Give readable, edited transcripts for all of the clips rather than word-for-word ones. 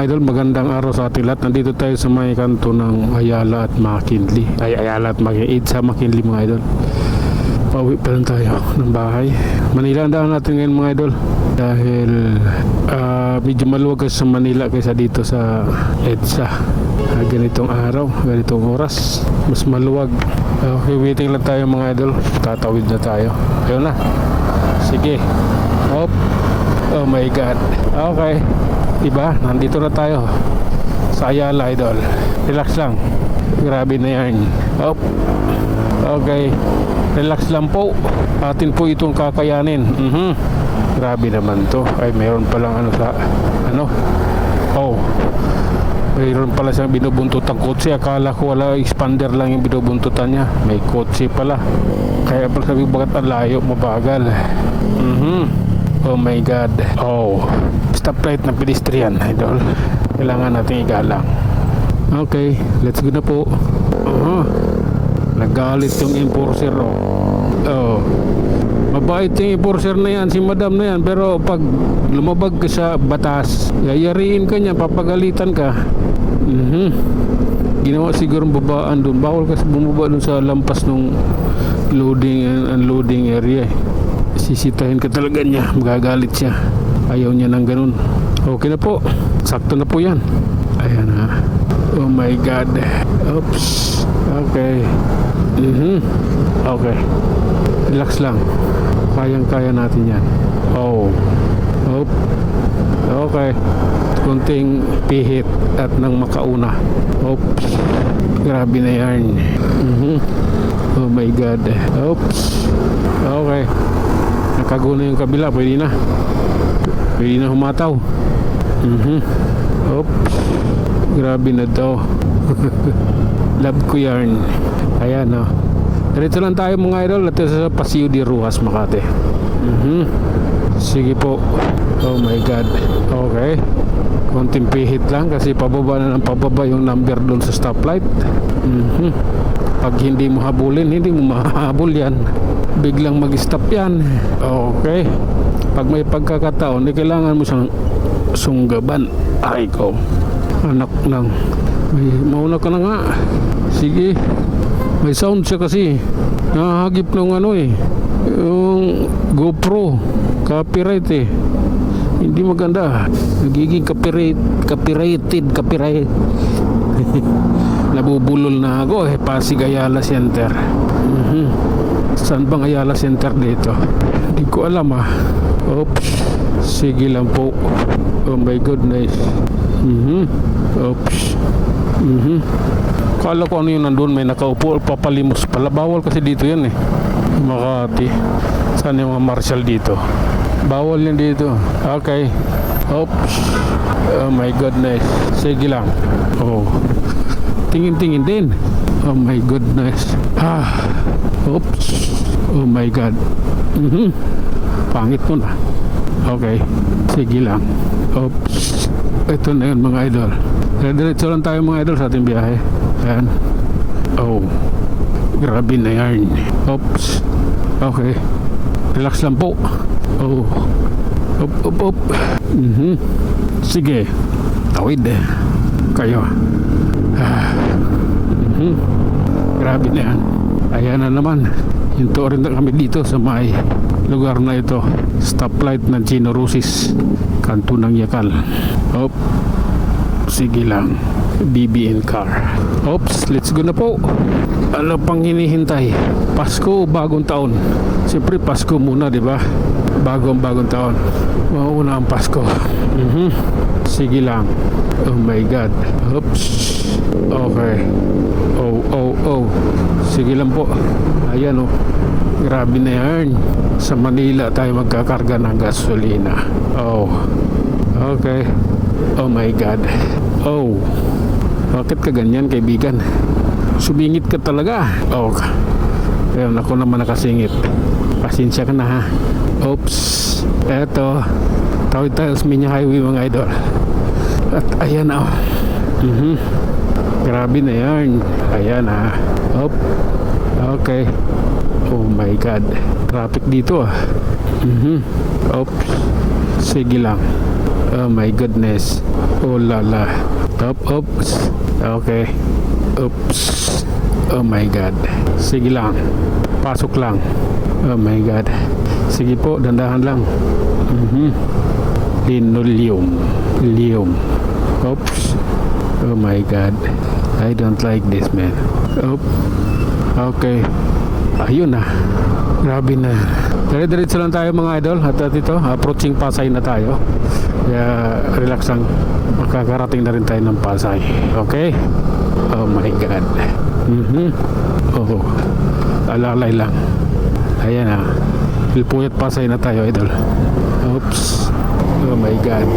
mga idol, magandang araw sa ating lahat. Nandito tayo sa may kanto ng Ayala at McKinley. Ayala at McKinley, sa McKinley mga idol. Pauwi pa lang tayo ng bahay. Manila ang daan natin ngayon mga idol. Dahil medyo maluwag sa Manila kaysa dito sa EDSA. Ganitong araw, ganitong oras, mas maluwag. Okay, waiting lang tayo mga idol. Tatawid na tayo. Ayun na. Sige. Hop. Oh my God. Okay. Diba? Nandito na tayo sa Ayala idol. Relax lang. Grabe na yan. Hop. Okay. Relax lang po. Atin po itong kakayanin. Grabe naman to. Ay, mayroon palang ano sa ano. Oh. Mayroon pala siyang binubuntutan kotse. Akala ko wala, expander lang yung binubuntutan niya. May kotse pala. Kaya pala sabi, bakit ang layo, mabagal. Oh my God. Oh. Stoplight ng pedestrian, idol. Kailangan natin igalang. Okay, let's go na po. Nagalit yung enforcer. Oh. Mabait yung enforcer na yan, si madam na yan. Pero pag lumabag ka sa batas, yayariin ka niya, papagalitan ka. Ginawa siguro babaan doon. Bawal kasi bumaba doon sa lampas ng loading and unloading area. Sisitahin ka talaga niya, magagalit siya. Ayaw niya ng ganun. Okay na po, sakto na po yan. Ayan ha. Oh my God. Oops. Okay. Okay. Relax lang. Kayang-kaya natin yan. Oh. Hop. Okay. Kunting pihit at nang makauna. Oops. Grabe na yan. Oh my God. Oops. Okay. Nakaguna yung kabila. Pwede na. Pwede na humataw. Oops. Grabe na daw. Love ko yarn. Ayan o. Dito lang tayo mga idol. At sa Paseo de Ruas, Makati. Sige po. Oh my God. Okay. Konting pihit lang kasi pababa na ng pababa yung number doon sa stoplight. Pag hindi mo habulin, hindi mo mahabol yan. Biglang mag-stop yan. Okay. Pag may pagkakataon, kailangan mo siyang sunggaban. Ay ko. Anak lang. May mauna ka na nga. Sige. May sound siya kasi. Nakahagip ng ano eh. Yung GoPro. Copyright eh. Hindi maganda. Nagiging copyrighted. Nabubulol na ako eh. Pasig Ayala Center. Saan bang Ayala Center dito? Hindi ko alam ah. Oops. Sige lang po. Oh my goodness. Oops. Kala ko ano yun nandun. May nakaupo. Papalimos pala. Bawal kasi dito yan eh. Makati. Saan yung mga marshal dito? Bawal yan dito. Okay. Oops. Oh my goodness. Sige lang. Oh. Tingin-tingin din. Oh my goodness. Oops. Oh my God. Pangit mo na. Okay. Sige lang. Oops. Ito na yun mga idol. Diretso lang tayo mga idol sa ating biyahe. Ayan. Oh. Grabe na yan. Oops. Okay. Relax lang po. Oh. Op. Sige. Tawid eh. Kayo. Grabe na yan. Ayan na naman. Hinto rin na kami dito sa may lugar na ito. Stoplight ng Chino Rosis, kanto ng Yakal. Hop. Sige lang. BBN car. Oops, let's go na po. Ano pang hinihintay? Pasko o bagong taon? Siyempre Pasko muna, di ba? Bagong taon. Mauna ang Pasko. Sige lang. Oh my God. Oops. Okay. Oh. Sige lang po. Ayan oh. Grabe na yan. Sa Manila tayo magkakarga ng gasolina. Oh. Okay. Oh my God. Oh. Bakit ka ganyan, kaibigan? Sumingit ka talaga. Oh. Ayan, ako naman nakasingit. Pasensya ka na ha. Oops. Eto. Tawid tayo sa Minya Highway mga idol. At ayan oh. Grabe na yan. Ayan ha. Hop. Okay. Oh my God. Traffic dito ah. Oops. Sige lang. Oh my goodness. Oh la la. Oops. Okay. Oops. Oh my God. Sige lang. Pasok lang. Oh my God. Sige po, dandahan lang. Linoleum. Lium. Oops. Oh my God. I don't like this, man. Oops. Okay. Ayun na. Grabe na. Dire-diretso lang tayo mga idol. At dito, approaching Pasay na tayo. Kaya relax lang. Makakarating na rin tayo ng Pasay. Okay? Oh my God. Oh. Alalay lang. Ayan na. Pilpuyat Pasay na tayo idol. Oops. Oh my God.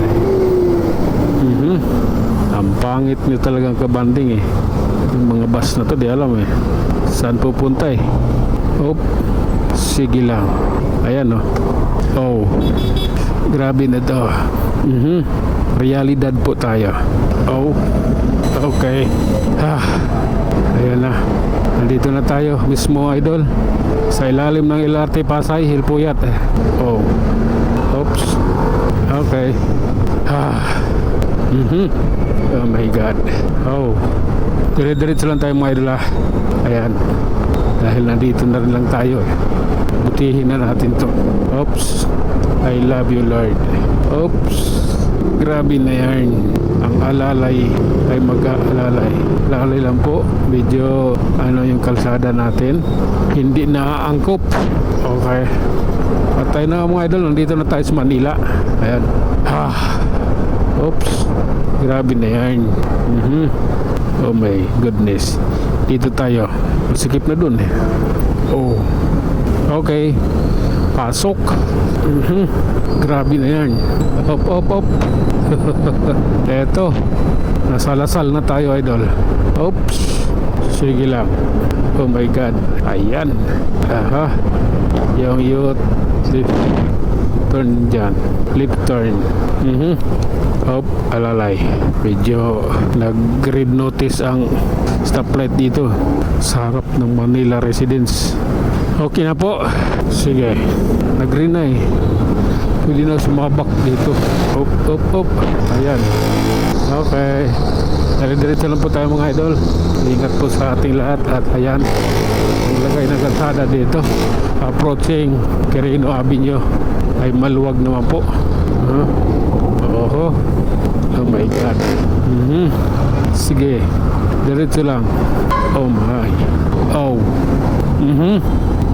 Ang pangit nyo talagang kabanding eh. Yung mga bus na to, di alam eh. Saan pupunta eh. Oop. Sige lang. Ayan oh. Oh. Grabe na to. Realidad po tayo. Oh. Okay. Ayan na. Nandito na tayo mismo idol. Sa ilalim ng LRT Pasay, Hilpuyat. Oh. Oops. Okay. Oh my God. Oh. Dire-diretso lang tayo mga idol. Ayan. Dahil nandito na rin lang tayo eh. Butihin na natin to. Oops. I love you Lord. Oops. Grabe na yan. Ang alalay ay mag-aalalay. Lalay lang po. Medyo yung kalsada natin. Hindi naaangkop. Okay. At tayo na mga idol. Nandito na tayo sa Manila. Ayan. Oops. Grabe na yan. Oh my goodness. Dito tayo. Sikip na dun eh. Oh. Okay. Pasok. Grabe na yan. Op. Eto. Nasa Lasal na tayo idol. Oops. Sige lang. Oh my God. Ayan. Yung youth lift turn dyan. Left turn. Hop, alalay. Medyo nag-red notice ang stoplight dito sa harap ng Manila Residence. Okay na po. Sige. Nag-green na eh. Pwede na sumabak dito. Hop. Ayan. Okay. Diretso lang po tayo mga idol. Ingat po sa ating lahat. At ayan. Ang lagay ng kalsada dito. Approaching Quirino Avenue. Ay maluwag naman po. Oh my God. Sige. Diretso lang. Oh my. Oh.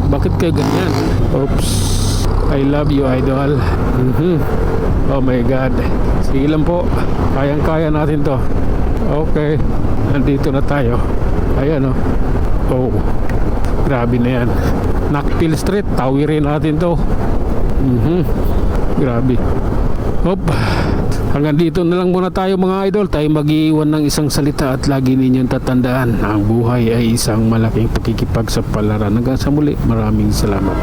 Bakit kayo ganyan? Oops. I love you idol. Oh my God. Sige lang po. Kayang-kaya natin to. Okay. Nandito na tayo. Ayan oh. Oh. Grabe na yan. Nakpil Street. Tawirin natin to. Grabe. Hop. Hanggang dito na lang muna tayo mga idol. Tayo mag-iiwan ng isang salita at lagi ninyong tatandaan, ang buhay ay isang malaking pakikipagsapalaran. Hanggang sa muli, maraming salamat.